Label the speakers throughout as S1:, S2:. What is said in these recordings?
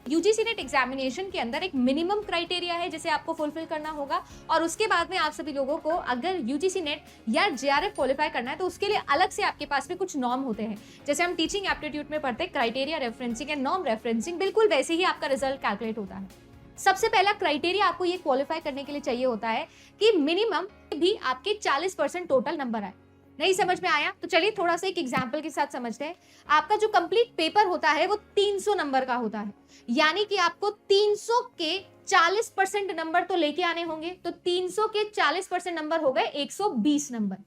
S1: UGC net examination के अंदर एक मिनिमम क्राइटेरिया है जिसे आपको फुलफिल करना होगा, और उसके बाद में आप सभी लोगों को अगर यूजीसी नेट या जेआरएफ क्वालिफाई करना है तो उसके लिए अलग से आपके पास में कुछ नॉर्म होते हैं। जैसे हम टीचिंग एप्टीट्यूड में पढ़ते हैं criteria referencing and norm referencing, बिल्कुल वैसे ही आपका रिजल्ट कैलकुलेट होता है। सबसे पहला क्राइटेरिया आपको ये क्वालिफाई करने के लिए चाहिए होता है कि मिनिमम भी आपके 40% टोटल नंबर आए। नहीं समझ में आया तो चलिए थोड़ा सा एक एग्जांपल के साथ समझते हैं। आपका जो कंप्लीट पेपर होता है वो 300 नंबर का होता है, यानी कि आपको 300 के 40% नंबर तो लेके आने होंगे। तो 300 के 40% नंबर हो गए 120 नंबर,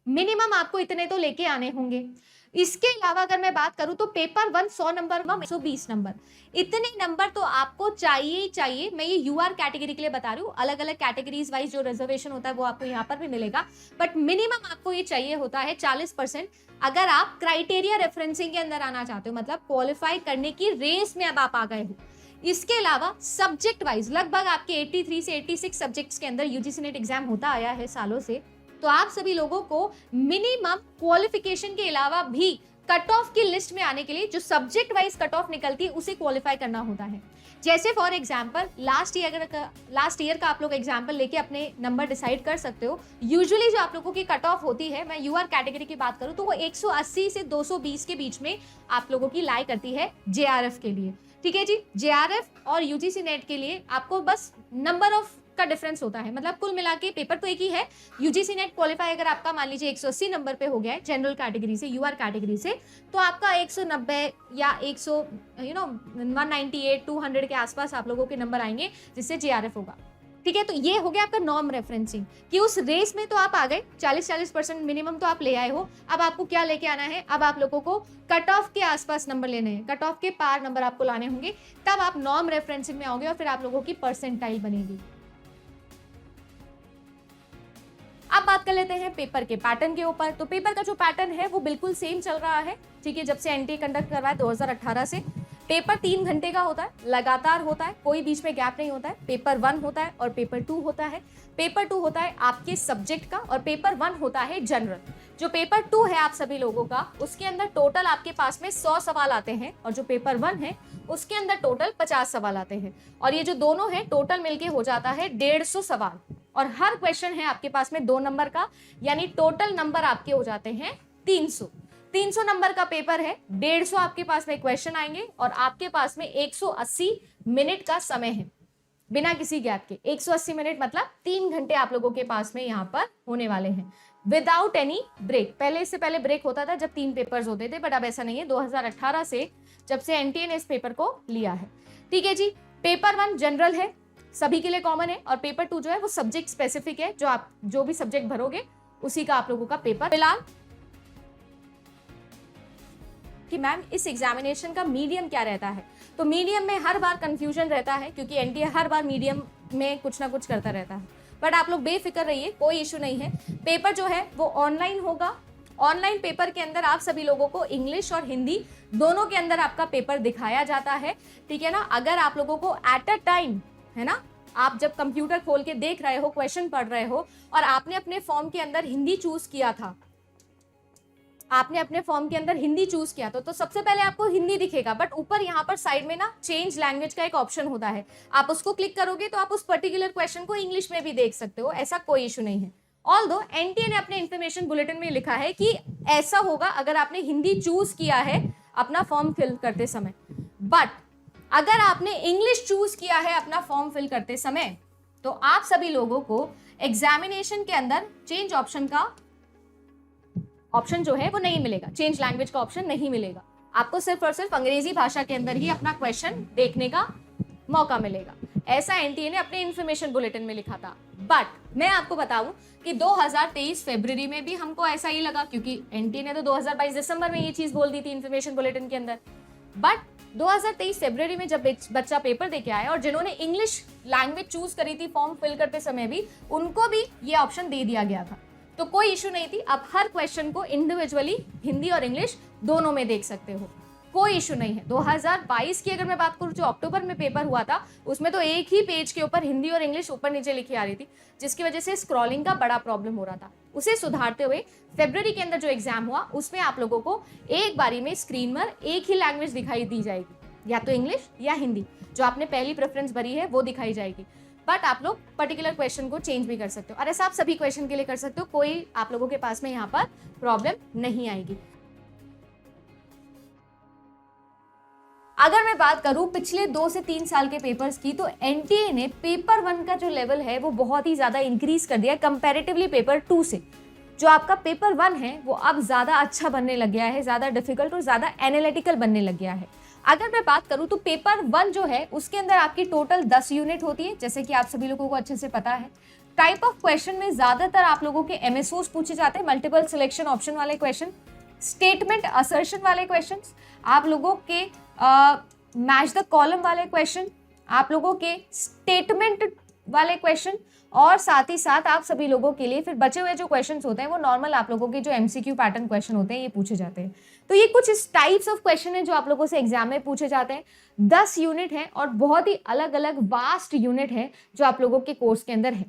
S1: मिनिमम आपको इतने तो लेके आने होंगे। इसके अलावा अगर मैं बात करूं तो पेपर 1 100 नंबर में 120 नंबर, इतने नंबर तो आपको चाहिए ही चाहिए। मैं ये यूआर कैटेगरी के लिए बता रही हूँ, अलग अलग कैटेगरीज वाइज जो रिजर्वेशन होता है वो आपको यहाँ पर भी मिलेगा, बट मिनिमम आपको ये चाहिए होता है 40% अगर आप क्राइटेरिया रेफरेंसिंग के अंदर आना चाहते हो, मतलब क्वालिफाई करने की रेस में अब आप आ गए हो। इसके अलावा सब्जेक्ट वाइज लगभग आपके 83 से 86 सब्जेक्ट्स के अंदर यूजीसी नेट एग्जाम होता आया है सालों से, तो आप सभी लोगों को मिनिमम क्वालिफिकेशन के अलावा भी कट ऑफ की लिस्ट में आने के लिए जो सब्जेक्ट वाइज कट ऑफ निकलती है उसे क्वालिफाई करना होता है। जैसे फॉर एग्जांपल लास्ट ईयर का आप लोग एग्जांपल लेके अपने नंबर डिसाइड कर सकते हो। यूजुअली जो आप लोगों की कट ऑफ होती है, मैं यूआर कैटेगरी की बात करूं तो वो 180 से 220 के बीच में आप लोगों की लाई करती है जेआरएफ के लिए। ठीक है जी, जेआरएफ और यूजीसी नेट के लिए आपको बस नंबर ऑफ का डिफरेंस होता है, मतलब कुल मिला के पेपर तो एक ही है। यूजीसी नेट क्वालिफाई अगर आपका मान लीजिए 180 नंबर पे हो गया है जनरल कैटेगरी से, यूआर कैटेगरी से, तो आपका 190 या 198 200 के आसपास आप लोगों के नंबर आएंगे जिससे जेआरएफ होगा। ठीक है, तो ये हो गया आपका नॉर्म रेफरेंसिंग कि उस रेस में तो आप आ गए, 40% मिनिमम तो आप ले आए हो। अब आपको क्या लेके आना है, अब आप लोगों को कट ऑफ के आसपास नंबर लेने हैं, कट ऑफ के पार नंबर आपको लाने होंगे, तब आप नॉर्म रेफरेंसिंग में आओगे और फिर आप लोगों की परसेंटाइल बनेगी। अब बात कर लेते हैं पेपर के पैटर्न के ऊपर। तो पेपर का जो पैटर्न है वो बिल्कुल सेम चल रहा है, ठीक है, जब से एनटीए कंडक्ट कर रहा है 2018 से। पेपर 3 घंटे का होता है, लगातार होता है, कोई बीच में गैप नहीं होता है। पेपर 1 होता है और पेपर 2 होता है। पेपर 2 होता है आपके सब्जेक्ट का और पेपर 1 होता है जनरल। जो पेपर 2 है आप सभी लोगों का, उसके अंदर टोटल आपके पास में 100 सवाल आते हैं, और जो पेपर 1 है उसके अंदर टोटल 50 सवाल आते हैं, और ये जो दोनों है टोटल मिलके हो जाता है 150 सवाल। और हर क्वेश्चन है आपके पास में 2 नंबर का, यानी टोटल नंबर आपके हो जाते हैं 300। 300 नंबर का पेपर है, 150 आपके पास में क्वेश्चन आएंगे, और आपके पास में 180 मिनट का समय है बिना किसी गैप के। 180 मिनट मतलब 3 घंटे आप लोगों के पास में यहाँ पर होने वाले हैं विदाउट एनी ब्रेक। पहले इससे पहले ब्रेक होता था जब 3 पेपर्स होते थे, बट अब ऐसा नहीं है 2018 से, जब से एनटीए ने इस पेपर को लिया है। ठीक है जी, पेपर 1 जनरल है, सभी के लिए कॉमन है, और पेपर 2 जो है वो सब्जेक्ट स्पेसिफिक है, जो आप जो भी सब्जेक्ट भरोगे उसी का आप लोगों का पेपर। फिलहाल कि मैम इस एग्जामिनेशन का मीडियम क्या रहता है, तो मीडियम में हर बार कंफ्यूजन रहता है, क्योंकि एनटीए हर बार मीडियम में कुछ ना कुछ करता रहता है, बट आप लोग बेफिक्र रहिए, कोई इशू नहीं है। पेपर जो है वो ऑनलाइन होगा। ऑनलाइन पेपर के अंदर आप सभी लोगों को इंग्लिश और हिंदी दोनों के अंदर आपका पेपर दिखाया जाता है, ठीक है ना। अगर आप लोगों को एट अ टाइम, है ना, आप जब कंप्यूटर खोल के देख रहे हो, क्वेश्चन पढ़ रहे हो, और आपने अपने फॉर्म के अंदर हिंदी चूज किया था, आपने अपने फॉर्म के अंदर हिंदी चूज किया तो सबसे पहले आपको हिंदी दिखेगा, बट ऊपर यहाँ पर साइड में ना चेंज लैंग्वेज का एक ऑप्शन होता है, आप उसको क्लिक करोगे तो आप उस पर्टिकुलर क्वेश्चन को इंग्लिश में भी देख सकते हो, ऐसा कोई इशू नहीं है। ऑल्दो एनटीए ने अपने इंफॉर्मेशन बुलेटिन में लिखा है कि ऐसा होगा अगर आपने हिंदी चूज किया है अपना फॉर्म फिल करते समय, बट अगर आपने इंग्लिश चूज किया है अपना फॉर्म फिल करते समय, तो आप सभी लोगों को एग्जामिनेशन के अंदर चेंज ऑप्शन जो है वो नहीं मिलेगा, चेंज लैंग्वेज का ऑप्शन नहीं मिलेगा। आपको सिर्फ और सिर्फ अंग्रेजी भाषा के अंदर ही अपना क्वेश्चन देखने का मौका मिलेगा, ऐसा एनटीए ने अपने इंफॉर्मेशन बुलेटिन में लिखा था। बट मैं आपको बताऊं कि 2023 फरवरी में भी हमको ऐसा ही लगा, क्योंकि एनटीए ने तो 2022 दिसंबर में ये चीज बोल दी थी इंफॉर्मेशन बुलेटिन के अंदर। बट 2023 फरवरी में जब बच्चा पेपर देके आया और जिन्होंने इंग्लिश लैंग्वेज चूज करी थी फॉर्म फिल करते समय भी, उनको भी ये ऑप्शन दे दिया गया था, तो कोई इशू नहीं थी। आप हर क्वेश्चन को इंडिविजुअली हिंदी और इंग्लिश दोनों में देख सकते हो, कोई इशू नहीं है। 2022 की अगर मैं बात करूं, जो अक्टूबर में पेपर हुआ था, उसमें तो एक ही पेज के ऊपर हिंदी और इंग्लिश ऊपर नीचे लिखी आ रही थी, जिसकी वजह से स्क्रॉलिंग का बड़ा प्रॉब्लम हो रहा था। उसे सुधारते हुए फरवरी के अंदर जो एग्जाम हुआ उसमें आप लोगों को एक बारी में स्क्रीन पर एक ही लैंग्वेज दिखाई दी जाएगी, या तो इंग्लिश या हिंदी, जो आपने पहली प्रेफरेंस भरी है वो दिखाई जाएगी। बट आप लोग पर्टिकुलर क्वेश्चन को चेंज भी कर सकते हो और ऐसा आप सभी क्वेश्चन के लिए कर सकते हो, कोई आप लोगों के पास में यहाँ पर प्रॉब्लम नहीं आएगी। अगर मैं बात करूं पिछले 2 से 3 साल के पेपर्स की, तो एनटीए ने पेपर 1 का जो लेवल है वो बहुत ही ज्यादा इंक्रीज कर दिया कंपैरेटिवली पेपर 2 से। जो आपका पेपर 1 है वो अब ज्यादा अच्छा बनने लग गया है, ज्यादा डिफिकल्ट और ज्यादा एनालिटिकल बनने लग गया है। अगर मैं बात करूं तो पेपर 1 जो है उसके अंदर आपकी टोटल 10 यूनिट होती है, जैसे कि आप सभी लोगों को अच्छे से पता है। टाइप ऑफ क्वेश्चन में ज्यादातर आप लोगों के एमएसओस पूछे जाते हैं, मल्टीपल सिलेक्शन ऑप्शन वाले क्वेश्चन, स्टेटमेंट असर्शन वाले क्वेश्चन, आप लोगों के मैच द कॉलम वाले क्वेश्चन, आप लोगों के स्टेटमेंट वाले क्वेश्चन, और साथ ही साथ आप सभी लोगों के लिए फिर बचे हुए जो क्वेश्चंस होते हैं वो नॉर्मल आप लोगों के जो एमसीक्यू पैटर्न क्वेश्चन होते हैं ये पूछे जाते हैं। तो ये कुछ इस टाइप्स ऑफ क्वेश्चन है जो आप लोगों से एग्जाम में पूछे जाते हैं। 10 यूनिट है और बहुत ही अलग अलग वास्ट यूनिट है जो आप लोगों के कोर्स के अंदर है।